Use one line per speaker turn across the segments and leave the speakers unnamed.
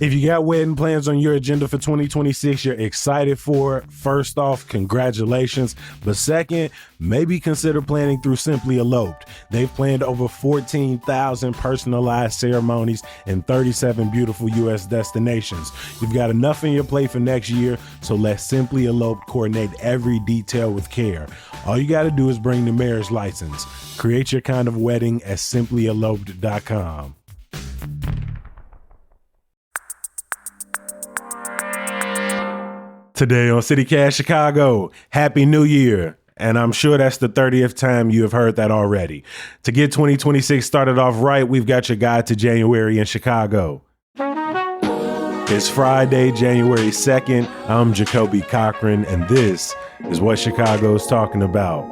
If you got wedding plans on your agenda for 2026, you're excited for it, first off, congratulations. But second, maybe consider planning through Simply Eloped. They've planned over 14,000 personalized ceremonies in 37 beautiful U.S. destinations. You've got enough on your plate for next year, so let Simply Eloped coordinate every detail with care. All you got to do is bring the marriage license. Create your kind of wedding at simplyeloped.com. Today on CityCast Chicago, Happy New Year. And I'm sure that's the 30th time you have heard that already. To get 2026 started off right, we've got your guide to January in Chicago. It's Friday, January 2nd. I'm Jacoby Cochran, and this is what Chicago's talking about.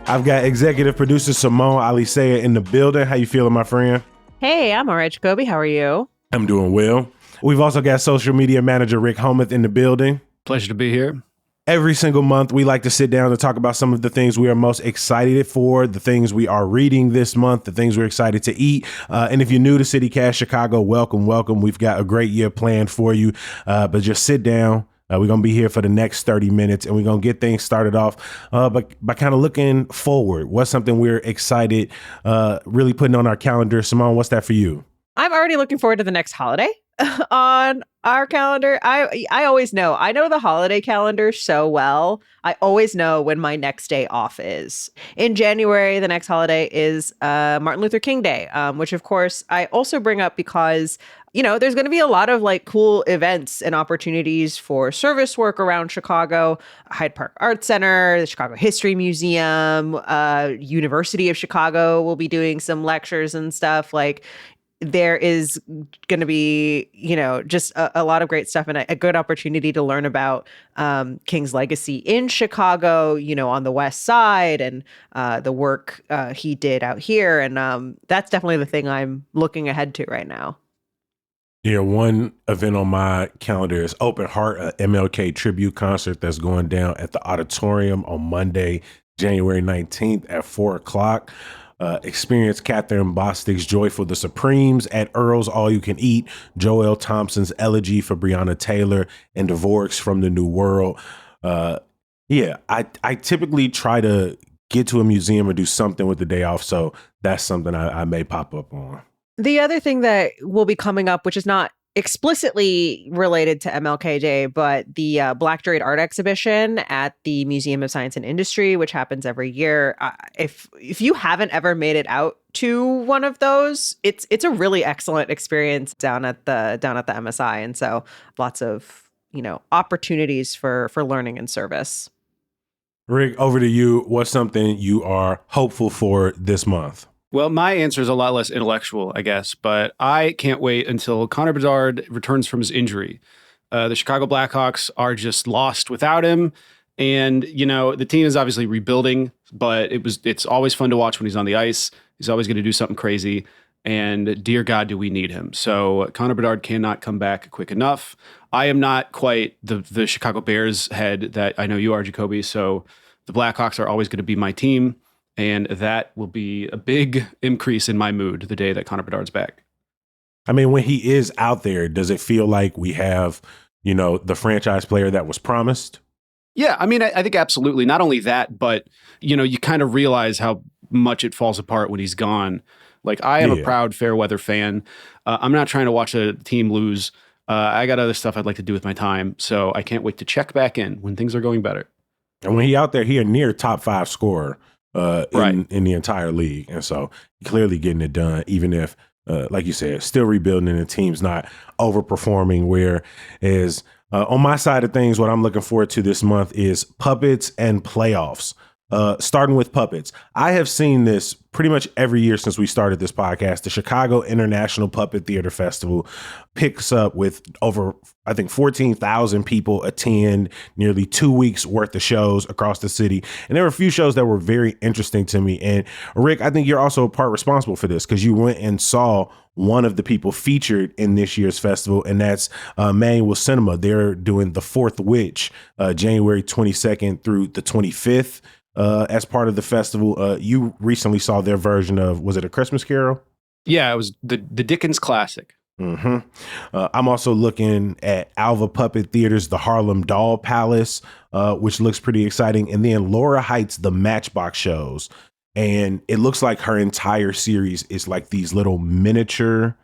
I've got executive producer Simone Alisea in the building. How you feeling, my friend?
Hey, I'm all right, Jacoby. How are you?
I'm doing well. We've also got social media manager Rick Homuth in the building.
Pleasure to be here.
Every single month, we like to sit down and talk about some of the things we are most excited for, the things we are reading this month, the things we're excited to eat. And if you're new to CityCast Chicago, welcome. We've got a great year planned for you, but just sit down. We're going to be here for the next 30 minutes, and we're going to get things started off by kind of looking forward. What's something we're excited, really putting on our calendar? Simone, what's that for you?
I'm already looking forward to the next holiday on our calendar. I always know. I know the holiday calendar so well. I always know when my next day off is. In January, the next holiday is Martin Luther King Day, which, of course, I also bring up because there's going to be a lot of cool events and opportunities for service work around Chicago. Hyde Park Arts Center, the Chicago History Museum, University of Chicago will be doing some lectures and stuff. There is going to be, just a lot of great stuff and a good opportunity to learn about King's legacy in Chicago, on the West Side and the work he did out here. And that's definitely the thing I'm looking ahead to right now.
Yeah, one event on my calendar is Open Heart, a MLK tribute concert that's going down at the Auditorium on Monday, January 19th at 4 o'clock. Experience Catherine Bostic's Joy for the Supremes at Earl's All You Can Eat, Joel Thompson's Elegy for Breonna Taylor, and Divorce from the New World. I typically try to get to a museum or do something with the day off, so that's something I may pop up on.
The other thing that will be coming up, which is not explicitly related to MLK Day, but the Black Jurate Art Exhibition at the Museum of Science and Industry, which happens every year. If you haven't ever made it out to one of those, it's a really excellent experience down at the MSI, and so lots of opportunities for learning and service.
Rick, over to you. What's something you are hopeful for this month?
Well, my answer is a lot less intellectual, I guess, but I can't wait until Connor Bedard returns from his injury. The Chicago Blackhawks are just lost without him. And, the team is obviously rebuilding, but it's always fun to watch when he's on the ice. He's always going to do something crazy. And dear God, do we need him? So Connor Bedard cannot come back quick enough. I am not quite the Chicago Bears head that I know you are, Jacoby. So the Blackhawks are always going to be my team. And that will be a big increase in my mood the day that Connor Bedard's back.
I mean, when he is out there, does it feel like we have, the franchise player that was promised?
Yeah, I mean, I think absolutely. Not only that, but, you kind of realize how much it falls apart when he's gone. I am a proud Fairweather fan. I'm not trying to watch a team lose. I got other stuff I'd like to do with my time. So I can't wait to check back in when things are going better.
And when he's out there, he a near top 5 scorer.
Right.
In the entire league. And so clearly getting it done, even if, like you said, still rebuilding and the team's not overperforming. Whereas on my side of things, what I'm looking forward to this month is puppets and playoffs. Starting with puppets. I have seen this pretty much every year since we started this podcast. The Chicago International Puppet Theater Festival picks up with over, I think, 14,000 people attend, nearly 2 weeks worth of shows across the city. And there were a few shows that were very interesting to me. And Rick, I think you're also a part responsible for this because you went and saw one of the people featured in this year's festival, and that's Manual Cinema. They're doing The Fourth Witch, January 22nd through the 25th as part of the festival. You recently saw their version of, was it A Christmas Carol?
Yeah, it was the Dickens classic.
Mm-hmm. I'm also looking at Alva Puppet Theater's The Harlem Doll Palace, which looks pretty exciting. And then Laura Height's The Matchbox Shows. And it looks like her entire series is like these little miniature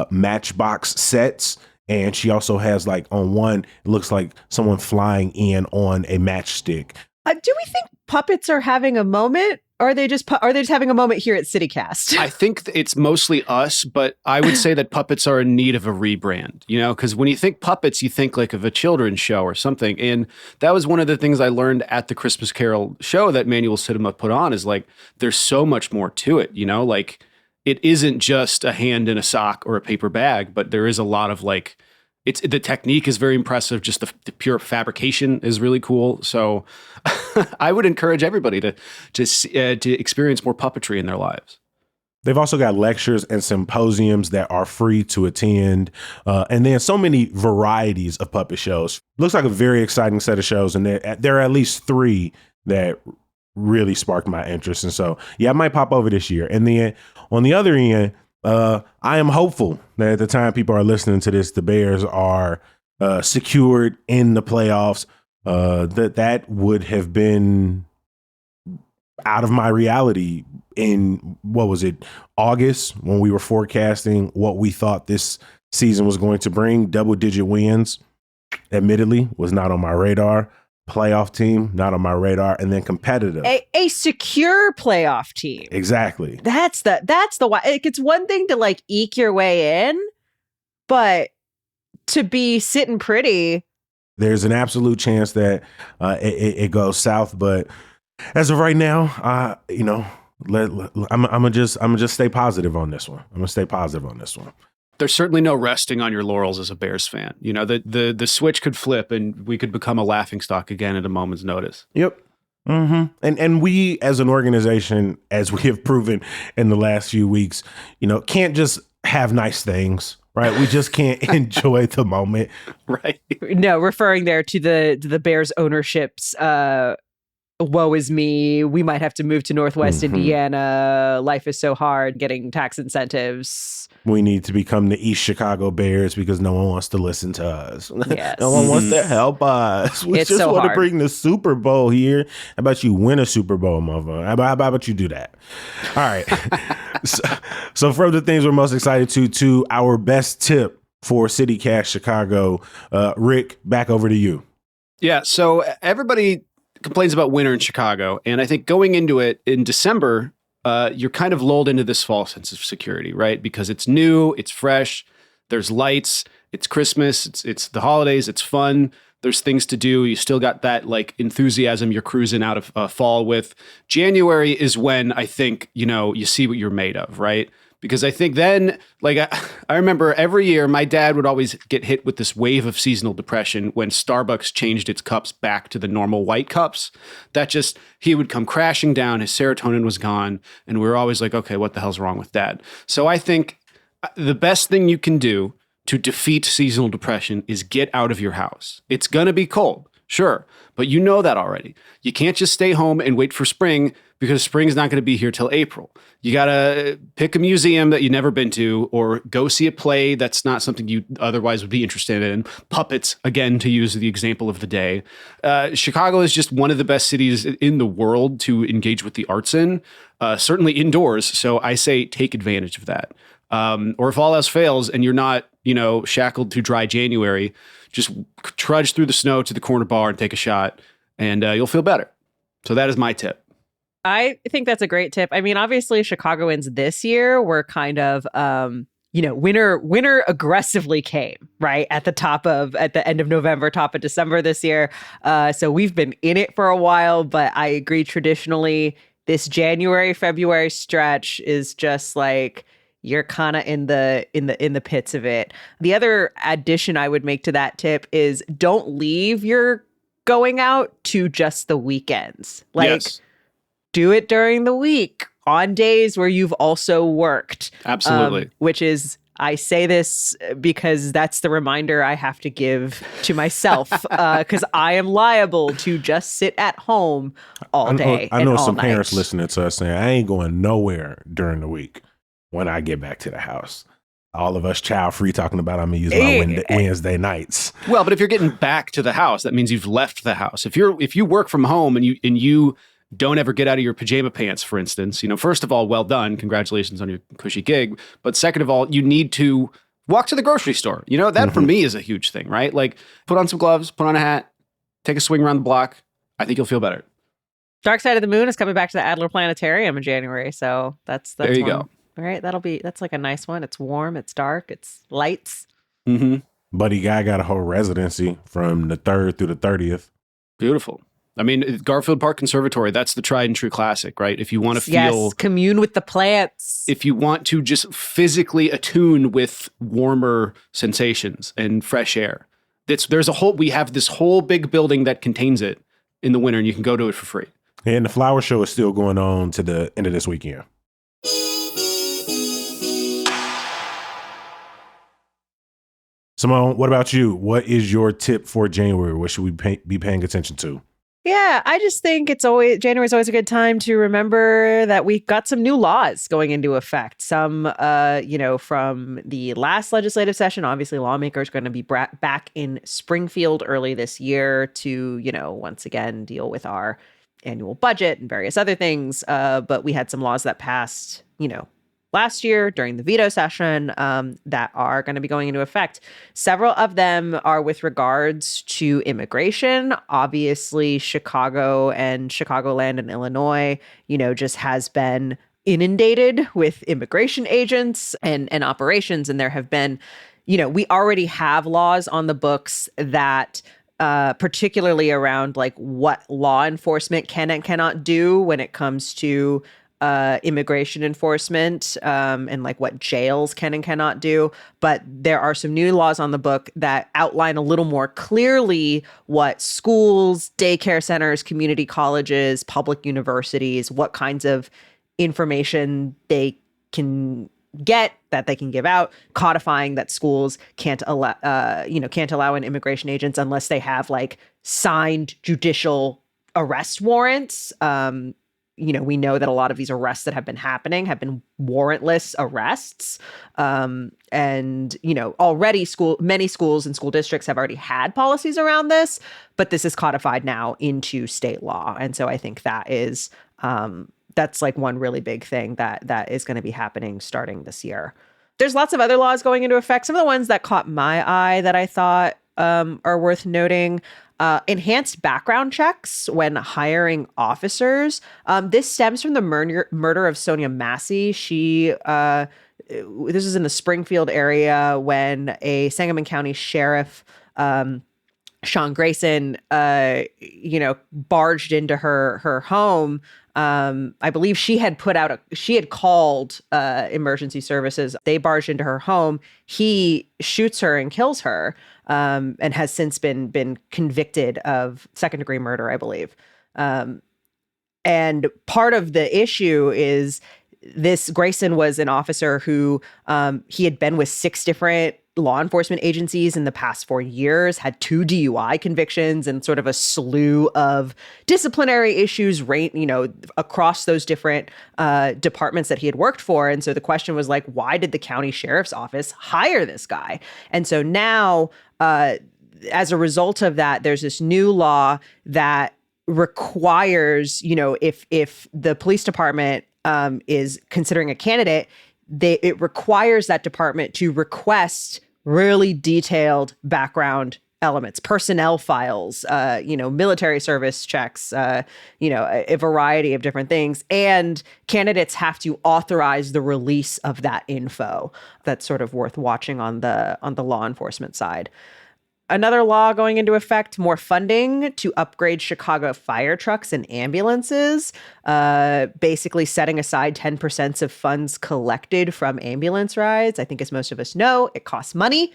Matchbox sets. And she also has like on one, it looks like someone flying in on a matchstick.
Do we think puppets are having a moment? Or are they just having a moment here at CityCast?
I think it's mostly us, but I would say that puppets are in need of a rebrand, you know, because when you think puppets, you think like of a children's show or something. And that was one of the things I learned at the Christmas Carol show that Manual Cinema put on, is like, there's so much more to it, you know, like it isn't just a hand in a sock or a paper bag, but there is a lot of like, the technique is very impressive. Just the pure fabrication is really cool. So I would encourage everybody to experience more puppetry in their lives.
They've also got lectures and symposiums that are free to attend. And then so many varieties of puppet shows. Looks like a very exciting set of shows. And there are at least 3 that really sparked my interest. And so, yeah, I might pop over this year. And then on the other end, I am hopeful that at the time people are listening to this, the Bears are secured in the playoffs. That would have been out of my reality in, what was it, August, when we were forecasting what we thought this season was going to bring. Double-digit wins, admittedly, was not on my radar. Playoff team, not on my radar. And then competitive.
A secure playoff team.
Exactly.
That's the why. It's one thing to like eke your way in, but to be sitting pretty.
There's an absolute chance that it goes south. But as of right now, I'm gonna just stay positive on this one. There's
certainly no resting on your laurels as a Bears fan. You know, the switch could flip and we could become a laughingstock again at a moment's notice.
Yep. Mm-hmm. And we as an organization, as we have proven in the last few weeks, you know, can't just have nice things, right? We just can't enjoy the moment.
Right.
No, referring there to the Bears ownership's woe is me. We might have to move to Northwest Indiana. Life is so hard, getting tax incentives.
We need to become the East Chicago Bears because no one wants to listen to us.
Yes.
No one wants to help us. We
It's
just
so
want
hard.
to bring the Super Bowl here. How about you win a Super Bowl, motherfucker? How about you do that? All right. so from the things we're most excited to our best tip for CityCast Chicago, Rick, back over to you.
Yeah. So everybody complains about winter in Chicago. And I think going into it in December, you're kind of lulled into this false sense of security, right? Because it's new, it's fresh, there's lights, it's Christmas, it's the holidays, it's fun, there's things to do. You still got that like enthusiasm you're cruising out of fall with. January is when I think, you know, you see what you're made of, right? Because I think then, like, I remember every year my dad would always get hit with this wave of seasonal depression when Starbucks changed its cups back to the normal white cups. He would come crashing down, his serotonin was gone, and we were always like, okay, what the hell's wrong with Dad? So I think the best thing you can do to defeat seasonal depression is get out of your house. It's gonna be cold, sure, but you know that already. You can't just stay home and wait for spring because spring's not going to be here till April. You got to pick a museum that you've never been to or go see a play that's not something you otherwise would be interested in. Puppets, again, to use the example of the day. Chicago is just one of the best cities in the world to engage with the arts in, certainly indoors. So I say take advantage of that. Or if all else fails and you're not, you know, shackled to dry January, just trudge through the snow to the corner bar and take a shot and you'll feel better. So that is my tip.
I think that's a great tip. I mean, obviously, Chicagoans this year were kind of, winter aggressively came, right? At the end of November, top of December this year. So we've been in it for a while, but I agree traditionally, this January, February stretch is just like, you're kind of in the pits of it. The other addition I would make to that tip is don't leave your going out to just the weekends. Like,
yes.
Do it during the week. on days where you've also worked.
Absolutely.
Which is, I say this because that's the reminder I have to give to myself, because I am liable to just sit at home all day.
I know
and all
some
night.
parents listening to us saying, I ain't going nowhere during the week when I get back to the house. All of us child free talking about I'm going to use my Wednesday nights.
Well, but if you're getting back to the house, that means you've left the house. If you work from home and you don't ever get out of your pajama pants, for instance, first of all, well done. Congratulations on your cushy gig. But second of all, you need to walk to the grocery store. That for me is a huge thing, right? Like put on some gloves, put on a hat, take a swing around the block. I think you'll feel better.
Dark Side of the Moon is coming back to the Adler Planetarium in January. So that's
there you
one.
Go.
All right. That's like a nice one. It's warm. It's dark. It's lights.
Mm-hmm.
Buddy Guy got a whole residency from the 3rd through the 30th.
Beautiful. I mean, Garfield Park Conservatory, that's the tried and true classic, right? If you want to feel...
Yes, commune with the plants.
If you want to just physically attune with warmer sensations and fresh air, we have this whole big building that contains it in the winter, and you can go to it for free.
And the flower show is still going on to the end of this weekend. Simone, what about you? What is your tip for January? What should we be paying attention to?
Yeah, I just think January is always a good time to remember that we got some new laws going into effect. Some, from the last legislative session. Obviously, lawmakers are going to be back in Springfield early this year to, once again, deal with our annual budget and various other things. But we had some laws that passed, last year during the veto session that are going to be going into effect. Several of them are with regards to immigration. Obviously, Chicago and Chicagoland and Illinois, just has been inundated with immigration agents and operations. And there have been, we already have laws on the books that particularly around like what law enforcement can and cannot do when it comes to immigration enforcement and like what jails can and cannot do. But there are some new laws on the book that outline a little more clearly what schools, daycare centers, community colleges, public universities, what kinds of information they can get, that they can give out, codifying that schools can't allow in immigration agents unless they have like signed judicial arrest warrants. We know that a lot of these arrests that have been happening have been warrantless arrests. Already many schools and school districts have already had policies around this, but this is codified now into state law. And so I think that is, that's like one really big thing that is going to be happening starting this year. There's lots of other laws going into effect. Some of the ones that caught my eye that I thought are worth noting. Enhanced background checks when hiring officers. This stems from the murder of Sonia Massey. This is in the Springfield area when a Sangamon County sheriff, Sean Grayson, barged into her home. I believe she had called emergency services. They barged into her home. He shoots her and kills her, and has since been convicted of second-degree murder, I believe. And part of the issue is this Grayson was an officer who he had been with 6 different law enforcement agencies in the past 4 years, had 2 DUI convictions and sort of a slew of disciplinary issues, across those different departments that he had worked for. And so the question was like, why did the county sheriff's office hire this guy? And so now, as a result of that, there's this new law that requires, if the police department is considering a candidate, it requires that department to request really detailed background elements, personnel files, military service checks, a variety of different things. And candidates have to authorize the release of that info. That's sort of worth watching on the law enforcement side. Another law going into effect, more funding to upgrade Chicago fire trucks and ambulances, basically setting aside 10% of funds collected from ambulance rides. I think as most of us know, it costs money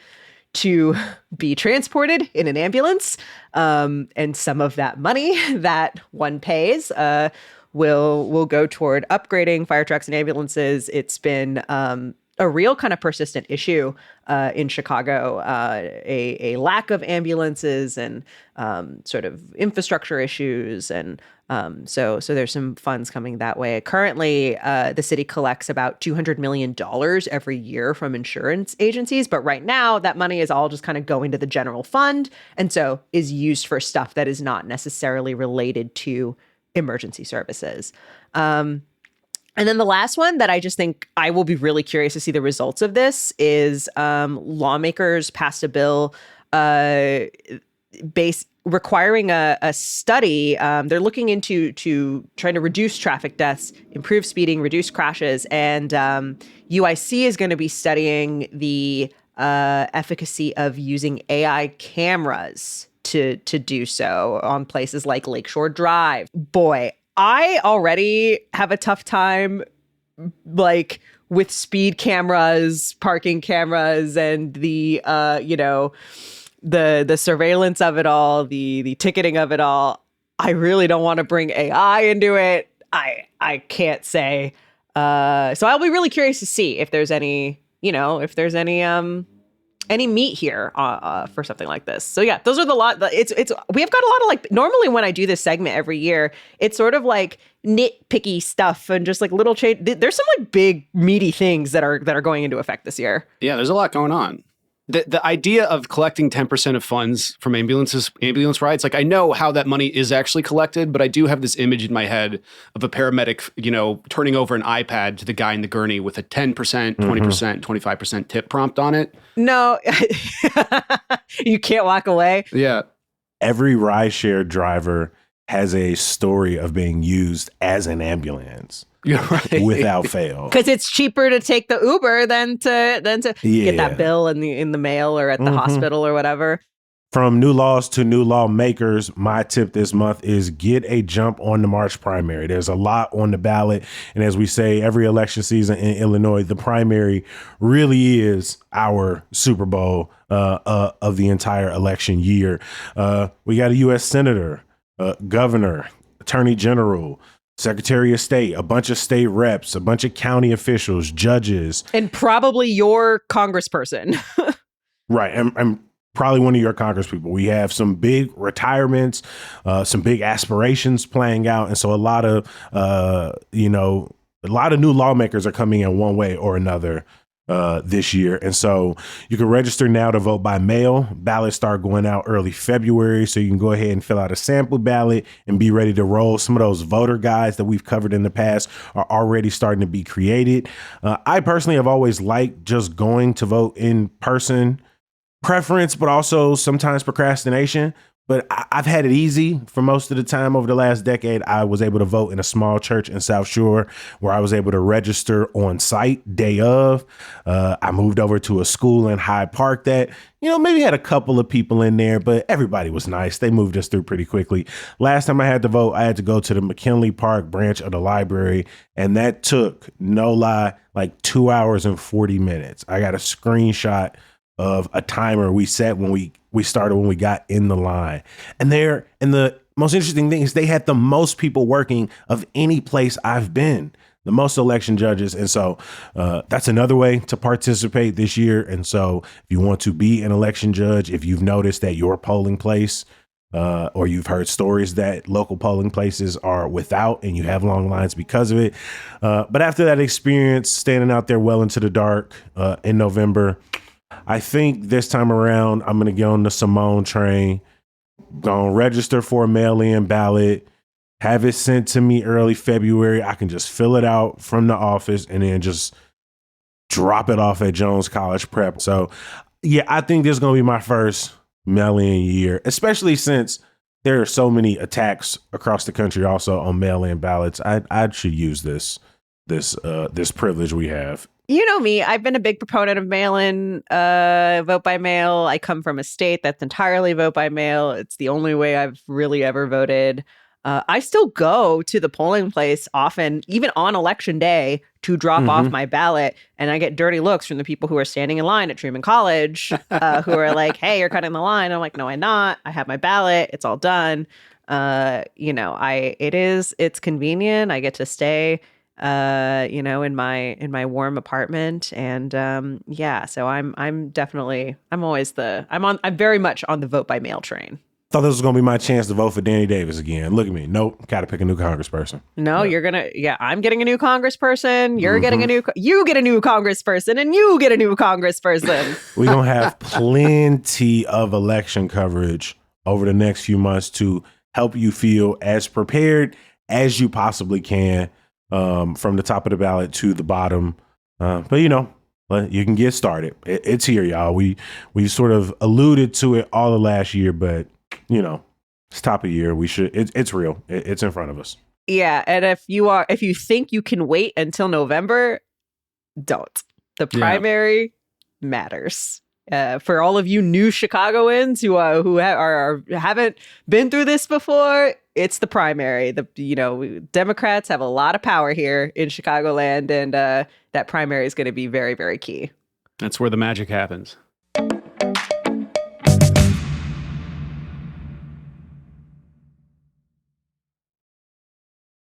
to be transported in an ambulance. And some of that money that one pays will go toward upgrading fire trucks and ambulances. It's been a real kind of persistent issue in Chicago, a lack of ambulances and sort of infrastructure issues. And so there's some funds coming that way. Currently, the city collects about $200 million every year from insurance agencies. But right now, that money is all just kind of going to the general fund. And so is used for stuff that is not necessarily related to emergency services. And then the last one that I just think I will be really curious to see the results of this is lawmakers passed a bill requiring a study. They're looking into trying to reduce traffic deaths, improve speeding, reduce crashes, and UIC is going to be studying the efficacy of using AI cameras to do so on places like Lakeshore Drive. Boy, I already have a tough time like with speed cameras, parking cameras, and the the surveillance of it all, the ticketing of it all. I really don't want to bring AI into it. I can't say. So I'll be really curious to see if there's any meat here for something like this. So yeah, those are we have got a lot of like, normally when I do this segment every year, it's sort of like nitpicky stuff and just like little change. There's some like big meaty things that are going into effect this year.
Yeah, there's a lot going on. The idea of collecting 10% of funds from ambulance rides, like I know how that money is actually collected, but I do have this image in my head of a paramedic, turning over an iPad to the guy in the gurney with a 10%, 20%, 25% tip prompt on it.
No, you can't walk away.
Yeah.
Every rideshare driver has a story of being used as an ambulance.
Yeah, right.
Without fail,
because it's cheaper to take the Uber than to get that bill in the mail or at the hospital or whatever.
From new laws to new lawmakers, my tip this month is get a jump on the March primary. There's a lot on the ballot. And as we say, every election season in Illinois, the primary really is our Super Bowl of the entire election year. We got a U.S. Senator, Governor, Attorney General, Secretary of State, a bunch of state reps, a bunch of county officials, judges.
And probably your congressperson.
Right. I'm probably one of your congresspeople. We have some big retirements, some big aspirations playing out. And so a lot of new lawmakers are coming in one way or another this year. And so you can register now to vote by mail. Ballots start going out early February. So you can go ahead and fill out a sample ballot and be ready to roll. Some of those voter guides that we've covered in the past are already starting to be created. I personally have always liked just going to vote in person, preference, but also sometimes procrastination. But I've had it easy for most of the time over the last decade. I was able to vote in a small church in South Shore where I was able to register on site day of. I moved over to a school in Hyde Park that, maybe had a couple of people in there, but everybody was nice. They moved us through pretty quickly. Last time I had to vote, I had to go to the McKinley Park branch of the library, and that took, no lie, like 2 hours and 40 minutes. I got a screenshot of a timer we set when we started when we got in the line. And the most interesting thing is they had the most people working of any place I've been, the most election judges. And so that's another way to participate this year. And so if you want to be an election judge, if you've noticed that your polling place or you've heard stories that local polling places are without and you have long lines because of it. But after that experience, standing out there well into the dark in November, I think this time around, I'm going to get on the Simone train, going to register for a mail-in ballot, have it sent to me early February. I can just fill it out from the office and then just drop it off at Jones College Prep. So, yeah, I think this is going to be my first mail-in year, especially since there are so many attacks across the country also on mail-in ballots. I should use this privilege we have.
You know me, I've been a big proponent of mail-in, vote by mail. I come from a state that's entirely vote by mail. It's the only way I've really ever voted. I still go to the polling place often, even on election day, to drop off my ballot. And I get dirty looks from the people who are standing in line at Truman College who are like, hey, you're cutting the line. I'm like, no, I'm not. I have my ballot. It's all done. It's convenient. I get to stay in my warm apartment. And so I'm very much on the vote by mail train.
Thought this was gonna be my chance to vote for Danny Davis again. Look at me. Nope. Gotta pick a new congressperson.
No, I'm getting a new congressperson. You're getting you get a new congressperson, and you get a new congressperson.
We're gonna have plenty of election coverage over the next few months to help you feel as prepared as you possibly can, from the top of the ballot to the bottom. But you can get started. It's here, y'all. We sort of alluded to it all of last year, but it's top of the year. It's real. It's in front of us.
Yeah. And if you think you can wait until November, don't. The primary matters. For all of you new Chicagoans who haven't been through this before, it's the primary. Democrats have a lot of power here in Chicagoland, and that primary is going to be very, very key.
That's where the magic happens.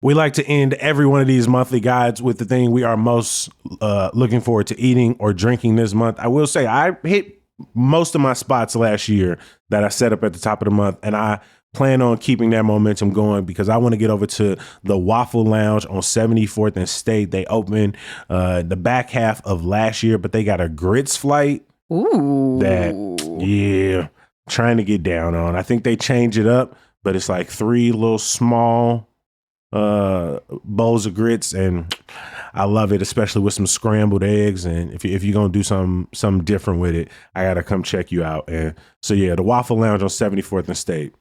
We like to end every one of these monthly guides with the thing we are most looking forward to eating or drinking this month. I will say I hit most of my spots last year that I set up at the top of the month, and I plan on keeping that momentum going because I want to get over to the Waffle Lounge on 74th and State. They opened the back half of last year, but they got a grits flight.
Ooh.
Trying to get down on. I think they change it up, but it's like 3 little small bowls of grits, and I love it, especially with some scrambled eggs. And if you're gonna do something different with it, I gotta come check you out. And so the Waffle Lounge on 74th and State.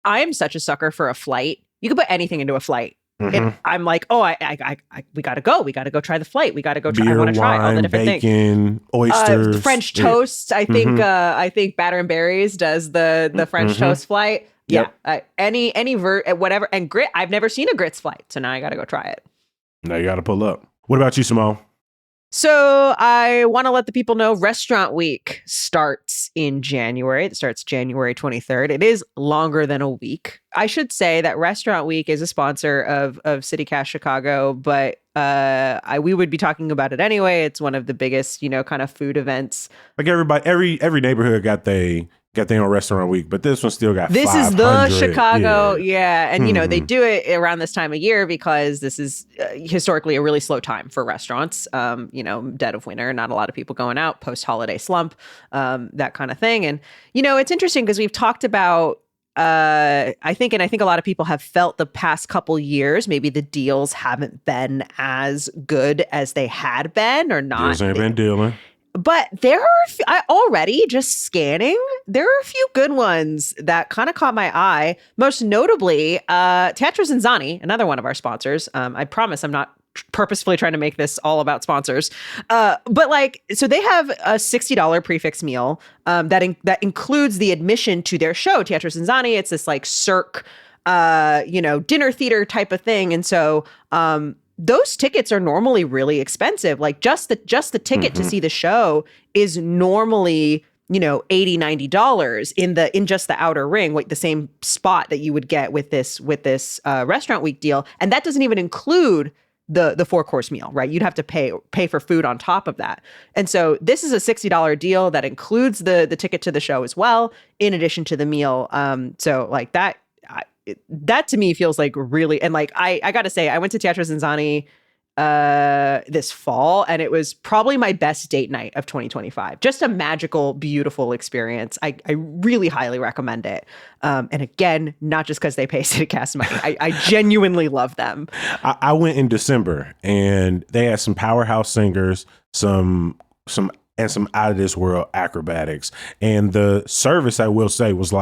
I am such a sucker for a flight. You can put anything into a flight. Mm-hmm. I'm like, we gotta go. We gotta go try the flight. We gotta go try.
Beer,
I want to try all the different
bacon,
things.
Oysters,
French toast. I think Batter and Berries does the French toast flight.
Yep.
Yeah, whatever. And grit, I've never seen a grits flight, so now I got to go try it.
Now you got to pull up. What about you, Simone?
So I want to let the people know Restaurant Week starts in January. It starts January 23rd. It is longer than a week. I should say that Restaurant Week is a sponsor of CityCast Chicago, but we would be talking about it anyway. It's one of the biggest, kind of food events.
Like every neighborhood got their own Restaurant Week, but this one still got.
This is the Chicago, and they do it around this time of year because this is historically a really slow time for restaurants. Dead of winter, not a lot of people going out, post-holiday slump, that kind of thing. And it's interesting because we've talked about. I think a lot of people have felt the past couple years, maybe the deals haven't been as good as they had been, or not.
Deals ain't been dealing.
But there are already just scanning. There are a few good ones that kind of caught my eye. Most notably, Teatro Zinzanni, another one of our sponsors. I promise I'm not purposefully trying to make this all about sponsors. But so they have a $60 prefix meal that includes the admission to their show, Teatro Zinzanni. It's this Cirque, dinner theater type of thing, and so. Those tickets are normally really expensive. Like just the ticket to see the show is normally, $80, $90 in just the outer ring, the same spot that you would get with this Restaurant Week deal. And that doesn't even include the 4-course meal, right? You'd have to pay for food on top of that. And so this is a $60 deal that includes the ticket to the show as well, in addition to the meal. That to me feels like really, and I gotta say, I went to Teatro Zinzanni this fall, and it was probably my best date night of 2025. Just a magical, beautiful experience. I really highly recommend it. And again, not just because they pay CityCast money. I genuinely love them.
I went in December, and they had some powerhouse singers, some out of this world acrobatics, and the service, I will say, was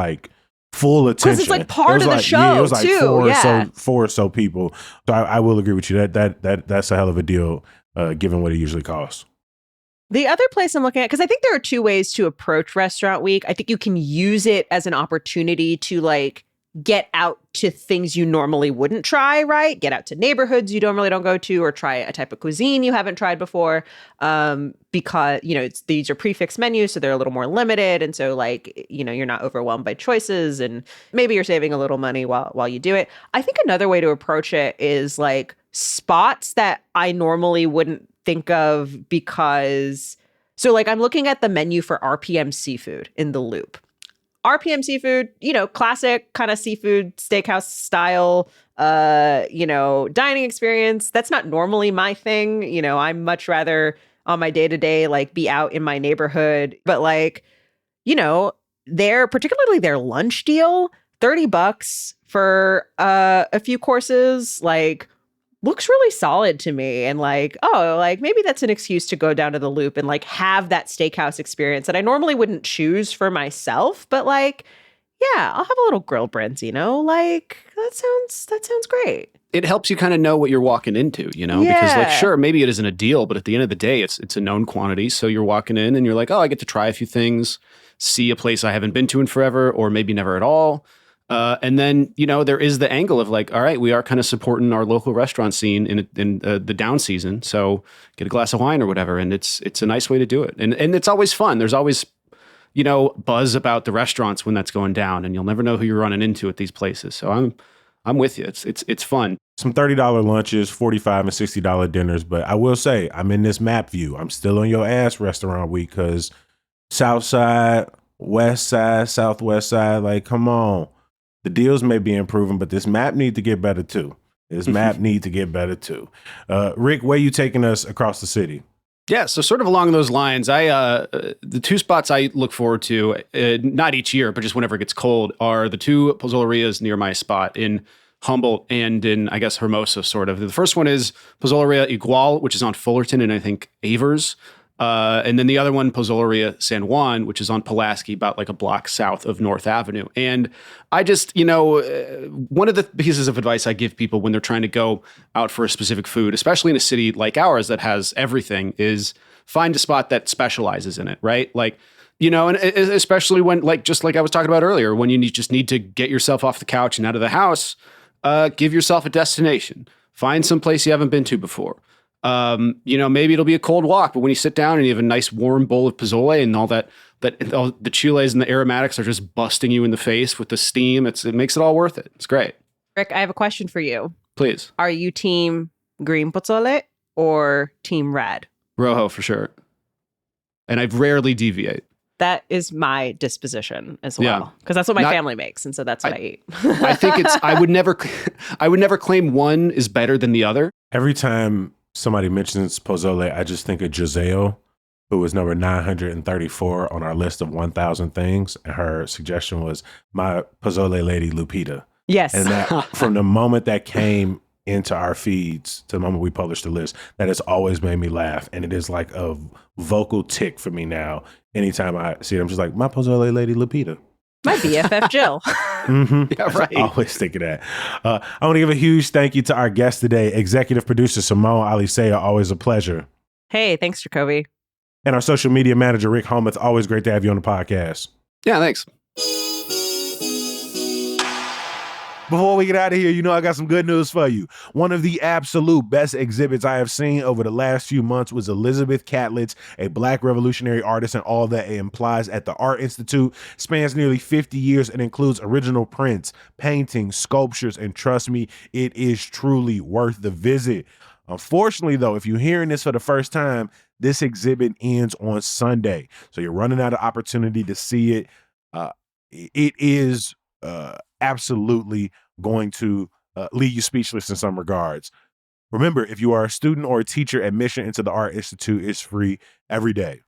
full attention.
Because it's part of the show,
it was
too.
four or so people. So I will agree with you. That's a hell of a deal, given what it usually costs.
The other place I'm looking at, because I think there are 2 ways to approach Restaurant Week. I think you can use it as an opportunity to get out to things you normally wouldn't try, right? Get out to neighborhoods you normally don't go to, or try a type of cuisine you haven't tried before. Because, these are prefix menus, so they're a little more limited. And so like, you're not overwhelmed by choices, and maybe you're saving a little money while you do it. I think another way to approach it is like spots that I normally wouldn't think of, because so like I'm looking at the menu for RPM Seafood in the Loop. RPM Seafood, classic kind of seafood steakhouse style, dining experience. That's not normally my thing. I'm much rather on my day-to-day, like be out in my neighborhood. But like, particularly their lunch deal, $30 for a few courses, like looks really solid to me. And like, maybe that's an excuse to go down to the Loop and like have that steakhouse experience that I normally wouldn't choose for myself. But like, yeah, I'll have a little grilled branzino. Like that sounds great.
It helps you kind of know what you're walking into, because like, sure, maybe it isn't a deal, but at the end of the day, it's a known quantity. So you're walking in and you're like, oh, I get to try a few ththings, see a place I haven't been to in forever, or maybe never at all. And then, there is the angle of like, all right, we are kind of supporting our local restaurant scene in the down season. So get a glass of wine or whatever. And it's a nice way to do it. And it's always fun. There's always, buzz about the restaurants when that's going down, and you'll never know who you're running into at these places. So I'm with you. It's fun.
Some $30 lunches, $45 and $60 dinners. But I will say, I'm in this map view. I'm still on your ass restaurant week, because South Side, West Side, Southwest Side, like, come on. The deals may be improving, but this map need to get better too. Rick, where you taking us across the city?
Yeah, so sort of along those lines, the two spots I look forward to, not each year, but just whenever it gets cold, are the two Pozzolerias near my spot in Humboldt and in, I guess, Hermosa, sort of. The first one is Pozzoleria Igual, which is on Fullerton and I think Avers. And then the other one, Pozzoleria San Juan, which is on Pulaski, about like a block south of North Avenue. And I just, one of the pieces of advice I give people when they're trying to go out for a specific food, especially in a city like ours that has everything, is find a spot that specializes in it, right? Like, and especially when, like, just like I was talking about earlier, when you just need to get yourself off the couch and out of the house, give yourself a destination. Find some place you haven't been to before. Maybe it'll be a cold walk, but when you sit down and you have a nice warm bowl of pozole and all all the chiles and the aromatics are just busting you in the face with the steam, it makes it all worth it. It's great.
Rick, I have a question for you.
Please.
Are you team green pozole or team red?
Rojo for sure. And I rarely deviate.
That is my disposition as well, because that's what my family makes, and so that's what I eat.
I think I would never claim one is better than the other.
Every time somebody mentions pozole, I just think of Giselle, who was number 934 on our list of 1,000 things. And her suggestion was my pozole lady, Lupita.
Yes.
And that, from the moment that came into our feeds to the moment we published the list, that has always made me laugh. And it is like a vocal tick for me now. Anytime I see it, I'm just like, my pozole lady, Lupita.
My BFF Jill.
Mm-hmm.
Yeah, right.
I always think of that. I want to give a huge thank you to our guest today, executive producer Simone Alicea. Always a pleasure.
Hey, thanks, Jacoby.
And our social media manager, Rick Homuth. Always great to have you on the podcast.
Yeah, thanks.
Before we get out of here, I got some good news for you. One of the absolute best exhibits I have seen over the last few months was Elizabeth Catlett, a Black revolutionary artist, and all that it implies at the Art Institute. Spans nearly 50 years and includes original prints, paintings, sculptures, and trust me, it is truly worth the visit. Unfortunately, though, if you're hearing this for the first time, this exhibit ends on Sunday. So you're running out of opportunity to see it. It is absolutely going to leave you speechless in some regards. Remember, if you are a student or a teacher, admission into the Art Institute is free every day.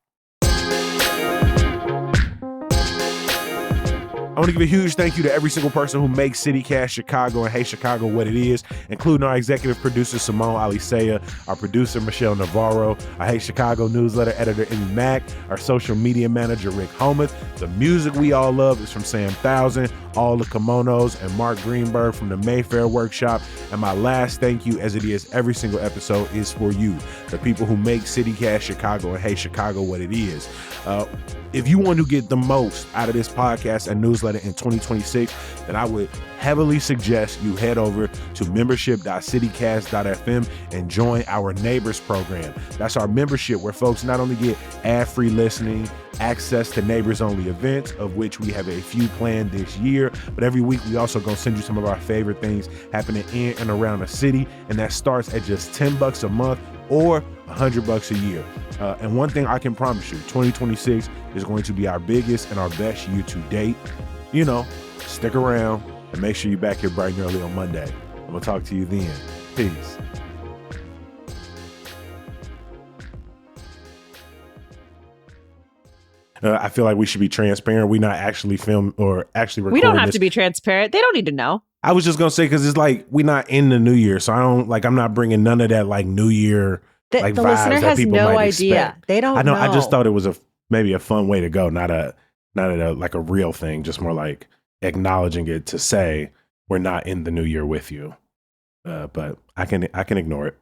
I want to give a huge thank you to every single person who makes CityCast Chicago and Hey Chicago what it is, including our executive producer, Simone Alicea, our producer, Michelle Navarro, our Hey Chicago newsletter editor, Emmy Mack, our social media manager, Rick Homuth. The music we all love is from Sam Thousand, All the Kimonos, and Mark Greenberg from the Mayfair Workshop. And my last thank you, as it is every single episode, is for you, the people who make CityCast Chicago and Hey Chicago what it is. If you want to get the most out of this podcast and newsletter, newsletter in 2026, then I would heavily suggest you head over to membership.citycast.fm and join our Neighbors program. That's our membership where folks not only get ad-free listening, access to Neighbors-only events, of which we have a few planned this year, but every week we also gonna send you some of our favorite things happening in and around the city, and that starts at just $10 a month or $100 a year. And one thing I can promise you, 2026 is going to be our biggest and our best year to date. You know, stick around and make sure you're back here bright and early on Monday. I'm gonna talk to you then. Peace. I feel like we should be transparent. We not actually film or actually record.
We don't have
this.
to be transparent. They don't need to know.
I was just gonna say, because it's like we not in the new year, so I'm not bringing none of that like New Year like
The
vibes
listener
that
has
people
no
might
idea.
expect.
They don't
I
know.
I just thought it was maybe a fun way to go, not a like a real thing, just more like acknowledging it to say we're not in the new year with you. But I can ignore it.